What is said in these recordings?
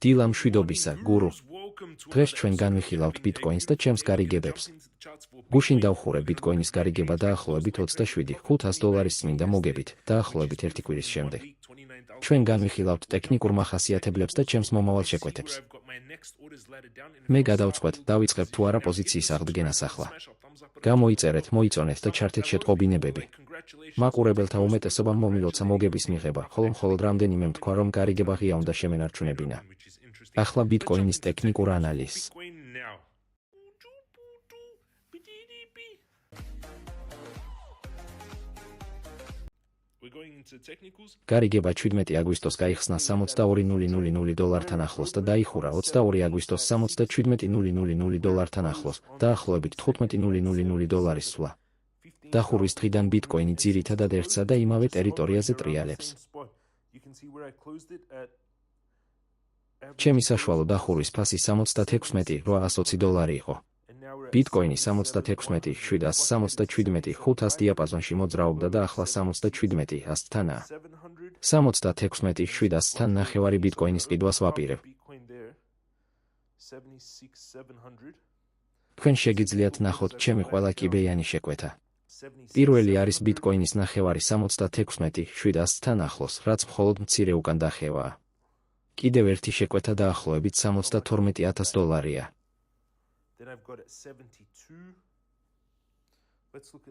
დილა მშვიდობისა, გურუ. დღეს ჩვენ განვიხილავთ ბიტკოინს და ჩემს გარიგებებს. გუშინ დავხურე ბიტკოინის გარიგება დაახლოებით $27,500 წმინდა მოგებით, დაახლოებით 1 კვირის შემდეგ. ჩვენ განვიხილავთ ტექნიკურ მახასიათებლებს და ჩემს მომავალ შეკვეთებს. მე გადავწყვეტ, დავიწყებ თუ არა პოზიციის აღდგენას ახლა. გამოიწერეთ, მოიწონეთ და ჩართეთ შეტყობინებები. მაყურებელთა უმეტესობამ მომილოცა მოგების მიღება, ხოლო მხოლოდ რამდენიმე თქვა, რომ გარიგება ღია უნდა შემენარჩუნებინა. ახლა ბიტკოინის ტექნიკურ ანალიზს. გარიგება 17 აგვისტოს გაიხსნა $62,000 ახლოს და დაიხურა 22 აგვისტოს $77,000 ახლოს, დაახლოებით $15,000 სვლა. დახურვის დღიდან ბიტკოინი ძირითადად ერთსა და იმავე ტერიტორიაზე ტრიალებს. ჩემი საშუალო დახურვის ფასი $76,820 იყო. ბიტკოინი 76,767,500 დიაპაზონში მოძრაობდა და ახლა 77,100-თანაა. 76,700-თან ნახევარი ბიტკოინის ყიდვას ვაპირებ. თქვენ შეგიძლიათ ნახოთ ჩემი ყველა კიბეიანი შეკვეთა. პირველი არის ბიტკოინის ნახევარი 76,700-თან ახლოს, რაც მხოლოდ მცირე უკან დახევაა. კიდევ ერთი შეკვეთა დაახლოებით $72,000-ია.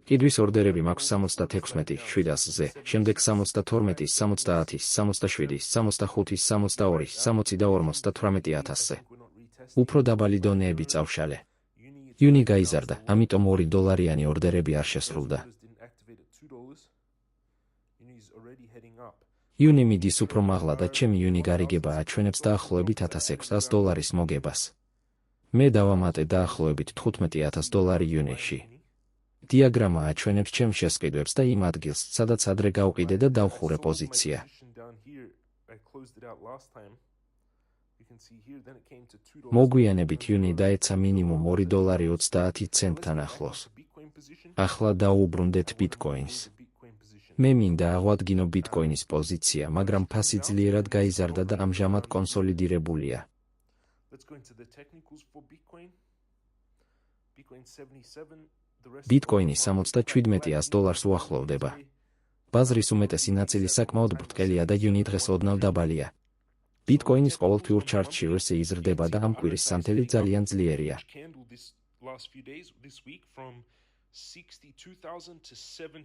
ყიდვის ორდერები მაქვს 76,700-ზე, შემდეგ 72, 70, 67, 65, 62, 60 და 58,000-ზე. უფრო დაბალი დონეები წავშალე. იუნი გაიზარდა, ამიტომ $2 ორდერები არ შესრულდა. იუნი მიდის უფრო მაღლა და ჩემი იუნი გარიგება აჩვენებს დაახლოებით $1,600 მოგებას. მე დავამატე დაახლოებით $15,000 იუნიში. დიაგრამა აჩვენებს ჩემს შესყიდვებს და იმ ადგილს, სადაც ადრე გავყიდე და დავხურე პოზიცია. მოგვიანებით იუნი დაეცა მინიმუმ $2.30 ახლოს. ახლა დაუბრუნდეთ ბიტკოინს. მე მინდა აღვადგინო ბიტკოინის პოზიცია, მაგრამ ფასი ძლიერად გაიზარდა და ამჟამად კონსოლიდირებულია. ბიტკოინი $77,000 უახლოვდება. ბაზრის უმეტესი ნაწილი საკმაოდ ბრტყელია და იუნი დღეს ოდნავ დაბალია. ბიტკოინის ყოველთვიურ ჩარტში RSI იზრდება და ამ კვირის სანთელი ძალიან ძლიერია.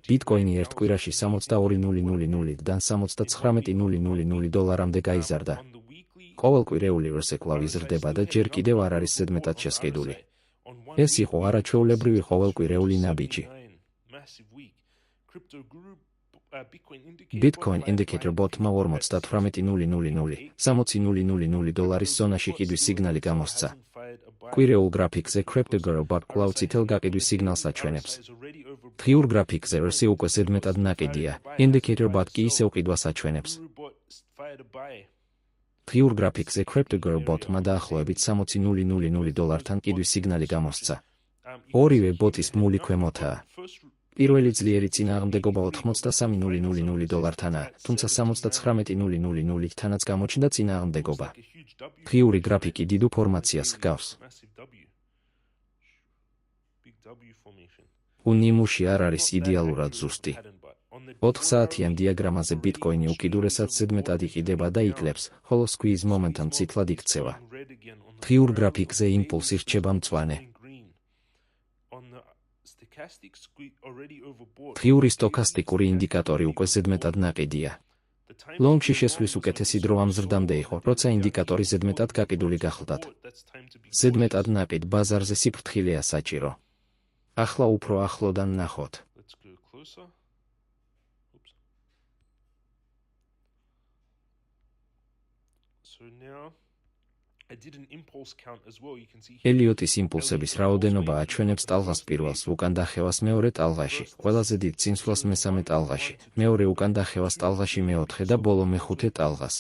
ბიტკოინი ერთ კვირაში 62,000-დან $79,000-მდე გაიზარდა. ყოველკვირეული RSI კვლავ იზრდება და ჯერ კიდევ არ არის ზედმეტად შესყიდული. ეს იყო არაჩვეულებრივი ყოველკვირეული ნაბიჯი. Bitcoin indicator bottom-მა 48,000, $60,000 ზონაში ყიდვის სიგნალი გამოსცა. კვირეულ გრაფიკზე CryptoGuru-bot კვლავ წითელ გაყიდვის სიგნალს აჩვენებს. დღიურ გრაფიკზე RSI უკვე ზედმეტად ნაკიდია, Indicator-bot კი ისევ ყიდვას აჩვენებს. დღიურ გრაფიკზე CryptoGuru-bot-მა დაახლოებით $60,000-თან ყიდვის სიგნალი გამოსცა. ორივე ბოტის მული ქვემოთაა. პირველი ძლიერი წინააღმდეგობა $83,000-თანაა, თუმცა $79,000-თანაც გამოჩნდა წინააღმდეგობა. დღიური გრაფიკი დიდ ფორმაციას ჰგავს. უნიმუში არ არის იდეალურად ზუსტი. 4 საათიან დიაგრამაზე ბიტკოინი უკიდურესად ზედმეტად იყიდება და იკლებს, ხოლო squeeze momentum წითლად იქცევა. დღიურ გრაფიკზე იმპულსი რჩება მწვანე. დღიური სტოქასტიკური ინდიკატორი უკვე ზედმეტად ნაკიდია. ლონგში შესვლის უკეთესი დრო ამ ზრდამდე იყო, როცა ინდიკატორი ზედმეტად გაყიდული გახლდათ. ზედმეტად ნაკიდ ბაზარზე სიფრთხილეა საჭირო. ახლა უფრო ახლოდან ნახოთ. ელიოტის იმპულსების რაოდენობა აჩვენებს ტალღას პირველს, უკან დახევას მეორე ტალღაში, ყველაზე დიდ წინსვლას მესამე ტალღაში, მეორე უკან დახევას ტალღაში მეოთხე და ბოლო მეხუთე ტალღას.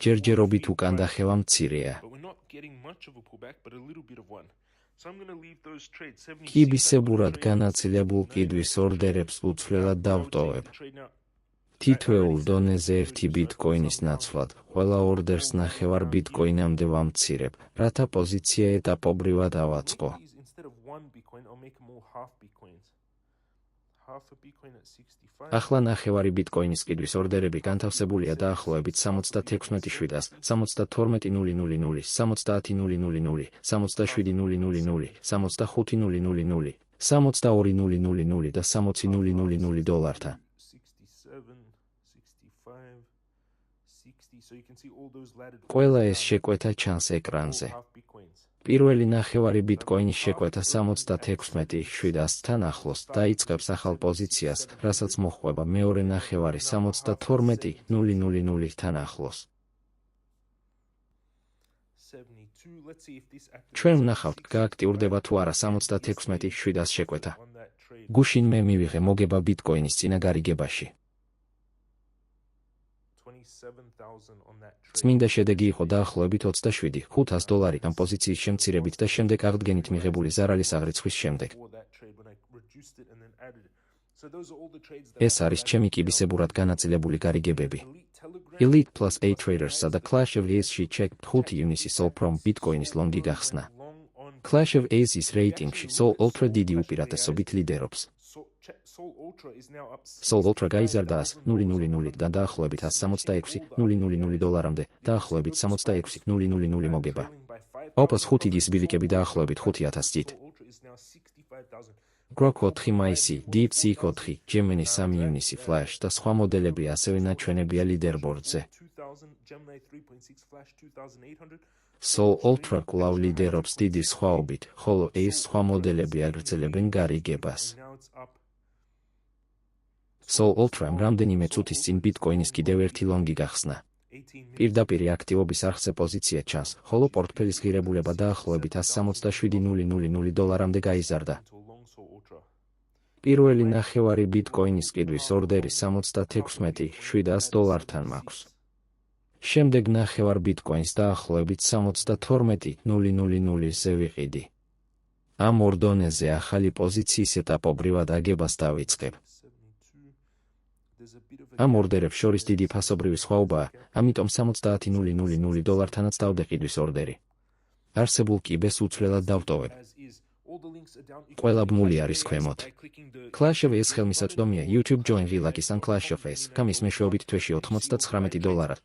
ჯერჯერობით უკან დახევა მცირეა. კიბისებურად განაწილებულ ყიდვის ორდერებს უცვლელად დავტოვებ. თითოეულ დონეზე 1 ბიტკოინის ნაცვლად, ყველა ორდერს 0.5 ბიტკოინამდე ვამცირებ, რათა პოზიცია ეტაპობრივად ავაწყო. ახლა 0.5 ბიტკოინის ყიდვის ორდერები განთავსებულია დაახლოებით 76.700, 72.000, 70.000, 77.000, 75.000, 72.000 და 60.000 დოლართან. ყველა ეს შეკვეთა ჩანს ეკრანზე. პირველი 0.5 ბიტკოინის შეკვეთა 76.700-თან ახლოს დაიწყებს ახალ პოზიციას, რასაც მოჰყვება მეორე 0.5 72.000-თან ახლოს. ჩვენ ვნახავთ, გააქტიურდება თუ არა 76.700-ს შეკვეთა. გუშინ მე მივიღე მოგება ბიტკოინის წინა გარიგებაში. წმინდა შედეგი იყო დაახლოებით 27,500 დოლარიდან პოზიციის შემცირებით და შემდეგ აღდგენით მიღებული ზარალის აღრიცხვის შემდეგ. ეს არის ჩემი კიბისებურად განაწილებული გარიგებები. Elite Plus A Traders-სა და Clash of Aces-ში ჩეკ 5 ივნისი Sol Prom ბიტკოინის ლონგი გახსნა. Clash of Aces რეიტინგში Sol Ultra დიდი უპირატესობით ლიდერობს. Sol Ultra გაიზარდა 100.000-დან დაახლოებით 166.000 დოლარამდე, დაახლოებით 66.000 მოგება. Opus 5 დის ბილიკები დაახლოებით 5,000-ით. Grok 4 მაისი, DeepSeek 4, Gemini 3 ივნისი, Flash და სხვა მოდელები ასევე ნაჩვენებია ლიდერბორდზე. Sol Ultra კვლავ ლიდერობს დიდი სხვაობით, ხოლო ეს სხვა მოდელები აგრძელებენ გარიგებას. Sol Ultra-მ რამდენიმე წუთის წინ ბიტკოინის კიდევ ერთი ლონგი გახსნა. პირდაპირი აქტივობის არხზე პოზიცია ჩანს, ხოლო პორტფელის ღირებულება დაახლოებით 167.000 დოლარამდე გაიზარდა. პირველი 0.5 ბიტკოინის ყიდვის ორდერი 76,700 დოლართან მაქვს. შემდეგ 0.5 ბიტკოინს დაახლოებით 72.000-ზე ვიყიდი. ამ ორ დონეზე ახალი პოზიციის ეტაპობრივად აგებას დავიწყებ. ამ ორდერებს შორის დიდი ფასობრივი სხვაობაა, ამიტომ 70.000 დოლართანაც დავდე ყიდვის ორდერი. არსებულ კიბეს უცვლელად დავტოვებ. ყველა ბმული არის ქვემოთ. Clash of Aces ხელმისაწვდომია YouTube Join ღილაკის ან Clash of Aces, გამის მეშვეობით თვეში 99 დოლარად.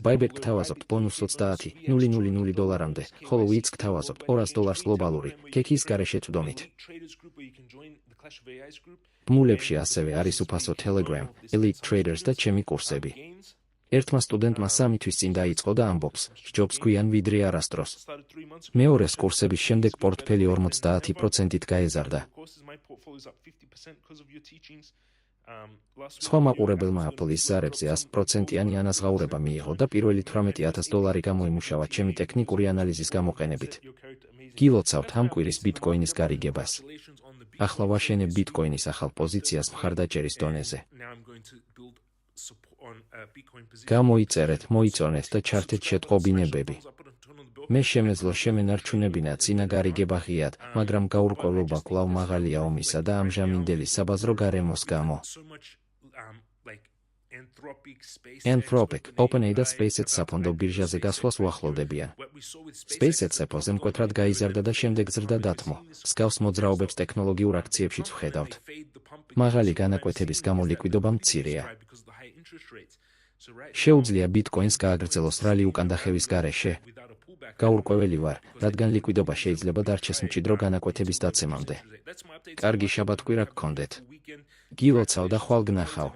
Buyback გთავაზობთ ბონუს 30.000 დოლარამდე, ხოლო Wix გთავაზობთ $200 გლობალური, კექის გარეშე წვდომით. ბმულებში ასევე არის უფასო Telegram, Elite Traders და ჩემი კურსები. ერთმა სტუდენტმა 3 თვის წინ დაიწყო და ამბობს, სჯობს გვიან ვიდრე არასდროს. მეორეს კურსების შემდეგ პორტფელი 50%-ით გაეზარდა. სხვა მაყურებელმა Apple-ის ზარებზე 100%-იანი ანაზღაურება მიიღო და პირველი 18,000 დოლარი გამოიმუშავა ჩემი ტექნიკური ანალიზის გამოყენებით. გილოცავთ ამ კვირის ბიტკოინის გარიგებას. ახლა ვაშენებ ბიტკოინის ახალ პოზიციას მხარდაჭერის დონეზე. გამოიწერეთ, მოიწონეთ და ჩართეთ შეტყობინებები. მე შემეძლო შემენარჩუნებინა წინა გარიგება ღიად, მაგრამ გაურკვევლობა კვლავ მაღალია ომისა და ამჟამინდელი საბაზრო გარემოს გამო. Anthropic, OpenAI და SpaceX საფონდო ბირჟაზე გასვლას უახლოვდებიან. SpaceX Apple-ზე მკვეთრად გაიზარდა და შემდეგ ზრდა დათმო. მსგავს მოძრაობებს ტექნოლოგიურ აქციებშიც ვხედავთ. მაღალი განაკვეთების გამო ლიკვიდობა მცირეა. შეუძლია ბიტკოინს გააგრძელოს რალი უკანდახევის გარეშე? გაურკვეველი ვარ, რადგან ლიკვიდობა შეიძლება დარჩეს მჭიდრო განაკვეთების დაცემამდე. კარგი შაბათ-კვირა გქონდეთ. გილოცავ და ხვალ გნახავ.